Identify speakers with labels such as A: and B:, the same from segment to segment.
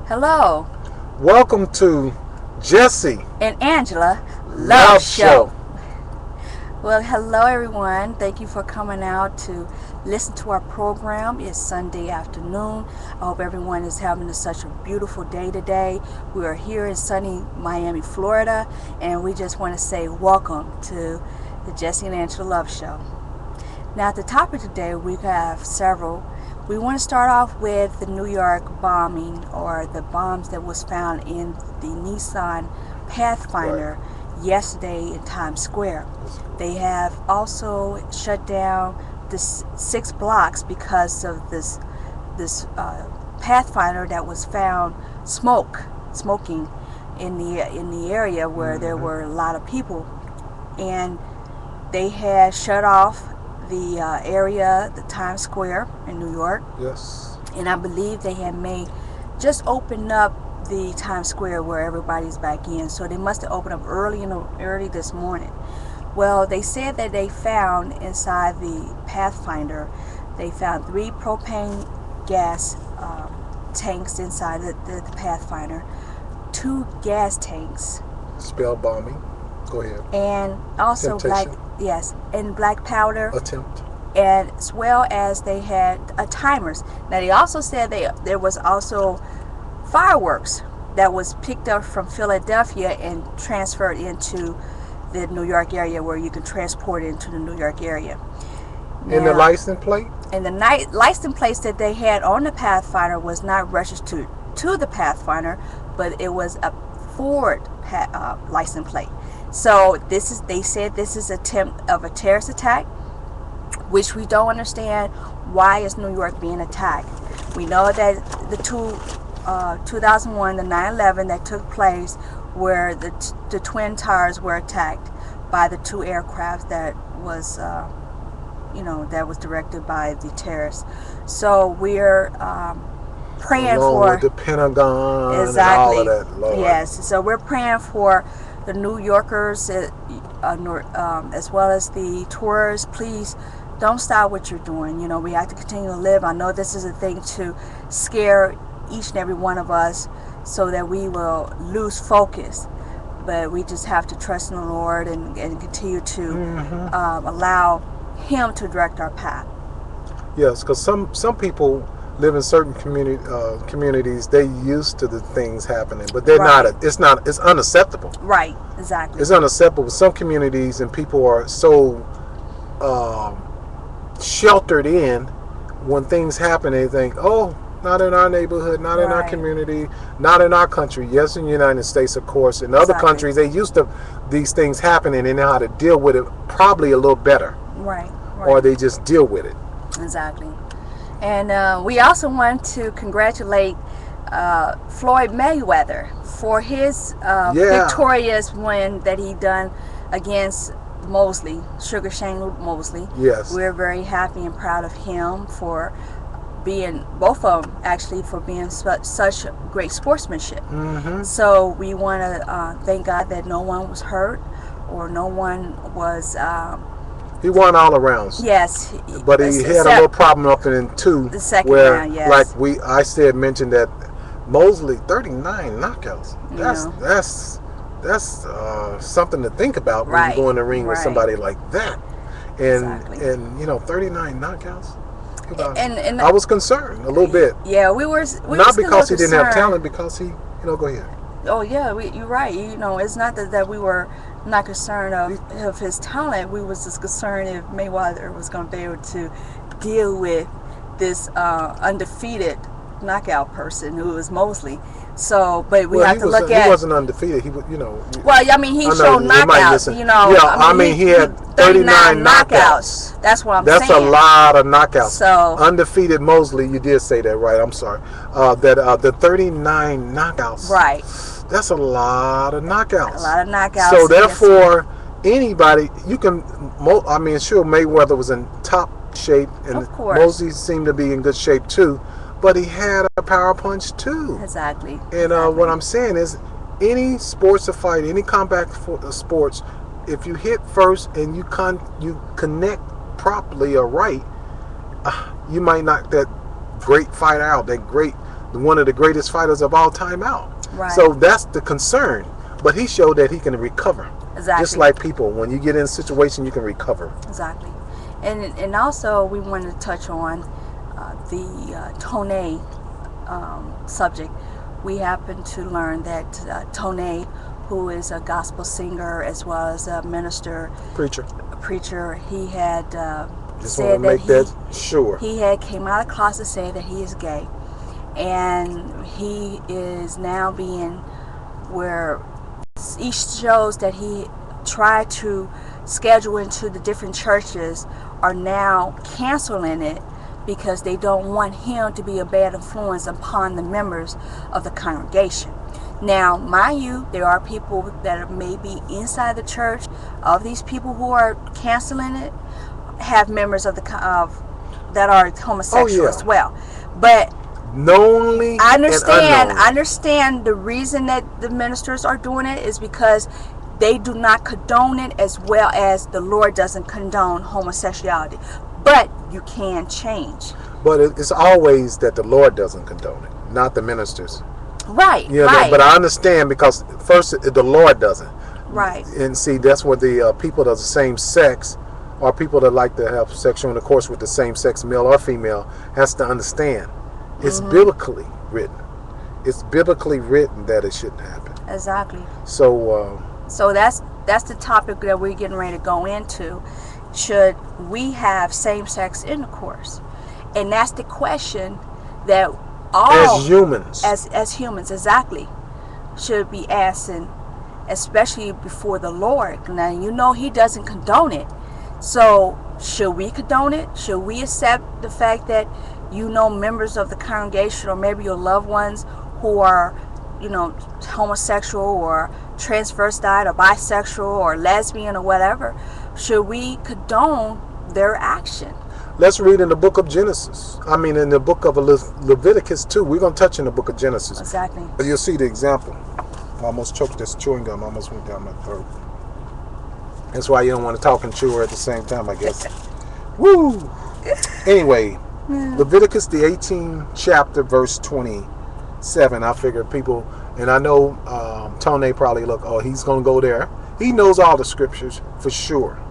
A: Hello,
B: Welcome to Jesse
A: and Angela Love
B: Love
A: Show.
B: Show.
A: Well, hello everyone. Thank you for coming out to listen to our program. It's Sunday afternoon. I hope everyone is having such a beautiful day today. We are here in sunny Miami, Florida, and we just want to say welcome to the Jesse and Angela Love Show. Now, the topic today, we have several. We want to start off with the New York bombing, or the bombs that was found in the Nissan Pathfinder yesterday in Times Square. They have also shut down the 6 blocks because of this Pathfinder that was found smoking in the area where there were a lot of people, and they had shut off the area, the Times Square in New York.
B: Yes.
A: And I believe they had just opened up the Times Square where everybody's back in. So they must have opened up early this morning. Well, they said that they found inside the Pathfinder, they found 3 propane gas tanks inside the Pathfinder, 2 gas tanks.
B: Spell bombing. Go ahead.
A: And also
B: Temptation.
A: black powder.
B: Attempt.
A: And as well as they had timers. Now they also said there was also fireworks that was picked up from Philadelphia and transferred into the New York area, where you can transport it into the New York area.
B: And the license plate?
A: And the license plate that they had on the Pathfinder was not registered to the Pathfinder, but it was a Ford license plate. So they said this is attempt of a terrorist attack, which we don't understand. Why is New York being attacked? We know that the 2001, the 9/11 that took place, where the Twin Towers were attacked by the 2 aircraft that was directed by the terrorists. So we're praying
B: Along
A: for
B: with the Pentagon
A: exactly.
B: and all of that. Lord.
A: Yes. So we're praying for the New Yorkers, as well as the tourists. Please don't stop what you're doing. You know, we have to continue to live. I know this is a thing to scare each and every one of us so that we will lose focus. But we just have to trust in the Lord and continue to allow Him to direct our path.
B: Yes, because some people live in certain communities. They used to the things happening, but they're not. It's unacceptable.
A: Right. Exactly.
B: It's unacceptable. Some communities and people are so sheltered in. When things happen, they think, "Oh, not in our neighborhood, not in our community, not in our country." Yes, in the United States, of course. In other countries, they used to these things happening, and they know how to deal with it probably a little better.
A: Right.
B: Or they just deal with it.
A: Exactly. And we also want to congratulate Floyd Mayweather for his victorious win that he done against Mosley, Sugar Shane Mosley.
B: Yes.
A: We're very happy and proud of him for being, both of them actually, for being such great sportsmanship. So we want to thank God that no one was hurt or no one was...
B: he won all around.
A: Yes.
B: But he had a little problem up in 2.
A: The second
B: where,
A: round, yes.
B: Like I mentioned that Mosley, 39 knockouts. That's something to think about when you go in the ring with somebody like that. And 39 knockouts. And I was concerned a little bit.
A: Yeah, we were
B: not because he didn't have talent, because he, go ahead.
A: Oh yeah, you're right. It's not that we were not concerned of his talent. We was just concerned if Mayweather was going to be able to deal with this undefeated knockout person who was Mosley. So, but we have to look at.
B: He wasn't undefeated. He was,
A: Well, I mean, he showed knockouts.
B: He had 39 knockouts.
A: That's what I'm saying.
B: That's a lot of knockouts.
A: So
B: undefeated Mosley, you did say that right. I'm sorry. The 39 knockouts.
A: Right.
B: That's a lot of knockouts.
A: A lot of knockouts.
B: So therefore, anybody you can. Sure, Mayweather was in top shape, and Mosley seemed to be in good shape too. But he had a power punch too.
A: Exactly.
B: And what I'm saying is, any sports fight, any combat sports, if you hit first and you connect properly or right, you might knock that great fighter out, that great one of the greatest fighters of all time out.
A: Right.
B: So that's the concern. But he showed that he can recover.
A: Exactly.
B: Just like people, when you get in a situation, you can recover.
A: Exactly. And also we wanted to touch on the Tonex subject. We happened to learn that Tonex, who is a gospel singer as well as a minister, preacher, he had said that he had came out of the closet saying that he is gay, and he is now being where he shows that he tried to schedule into the different churches are now canceling it because they don't want him to be a bad influence upon the members of the congregation. Now, mind you, there are people that may be inside the church. Of these people who are canceling it, have members of the that are homosexual as well. But
B: knowingly,
A: I understand the reason that the ministers are doing it is because they do not condone it, as well as the Lord doesn't condone homosexuality. But you can change.
B: But it's always that the Lord doesn't condone it, not the ministers.
A: Right,
B: right. But I understand, because first the Lord doesn't.
A: Right.
B: And see, that's where the people of the same sex, or people that like to have sexual intercourse with the same sex, male or female, has to understand. It's biblically written. It's biblically written that it shouldn't happen.
A: Exactly.
B: So
A: that's the topic that we're getting ready to go into. Should we have same-sex intercourse? And that's the question that all
B: as humans,
A: as humans, exactly, should be asking, especially before the Lord. Now, you know He doesn't condone it. So should we condone it? Should we accept the fact that members of the congregation, or maybe your loved ones who are homosexual or transvestite or bisexual or lesbian or whatever, should we condone their action?
B: Let's read in the book of Genesis. I mean, in the book of Leviticus too. We're going to touch in the book of Genesis.
A: Exactly.
B: You'll see the example. I almost choked this chewing gum. I almost went down my throat. That's why you don't want to talk and chew at the same time, I guess. Woo! Anyway, Leviticus, the 18th chapter, verse 27. I figured people, and I know Tone probably look, oh, he's going to go there. He knows all the scriptures for sure.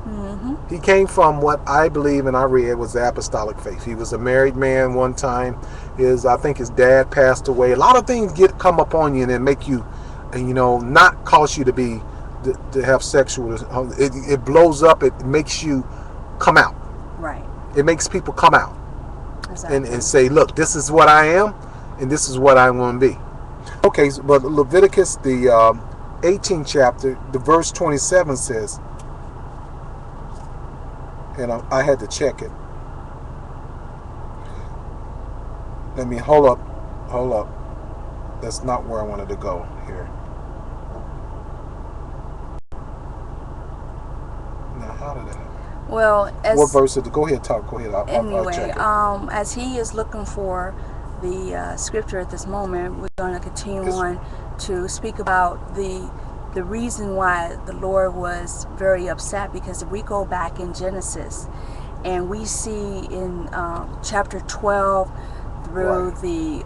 B: He came from what I believe and I read was the apostolic faith. He was a married man one time. I think his dad passed away. A lot of things come upon you and make you, not cause you to have sexual. It blows up. It makes you come out.
A: Right.
B: It makes people come out.
A: Exactly.
B: And say, look, this is what I am, and this is what I want to be. Okay, but Leviticus, the 18th chapter, the verse 27 says, and I had to check it. Let me hold up. That's not where I wanted to go here. Now, how did that happen?
A: Well,
B: what verse is it? Go ahead, talk. Go ahead.
A: Anyway,
B: I'll check it.
A: As he is looking for the scripture at this moment, we're going to continue on to speak about the reason why the Lord was very upset, because if we go back in Genesis and we see in chapter 12 through the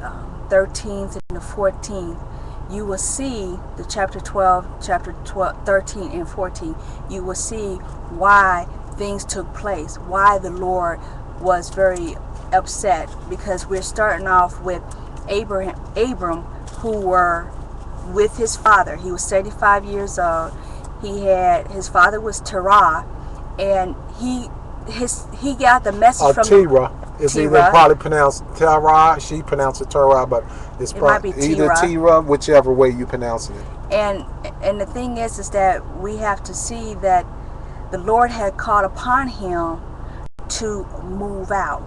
A: 13th and the 14th, you will see the chapter 13 and 14, you will see why things took place, why the Lord was very upset, because we're starting off with Abram, who were with his father. He was 75 years old. His father was Terah, and he got the message from
B: Terah. It's either probably pronounced Terah. She pronounced it Terah, but it might be either Terah, whichever way you pronounce it.
A: And the thing is that we have to see that the Lord had called upon him to move out.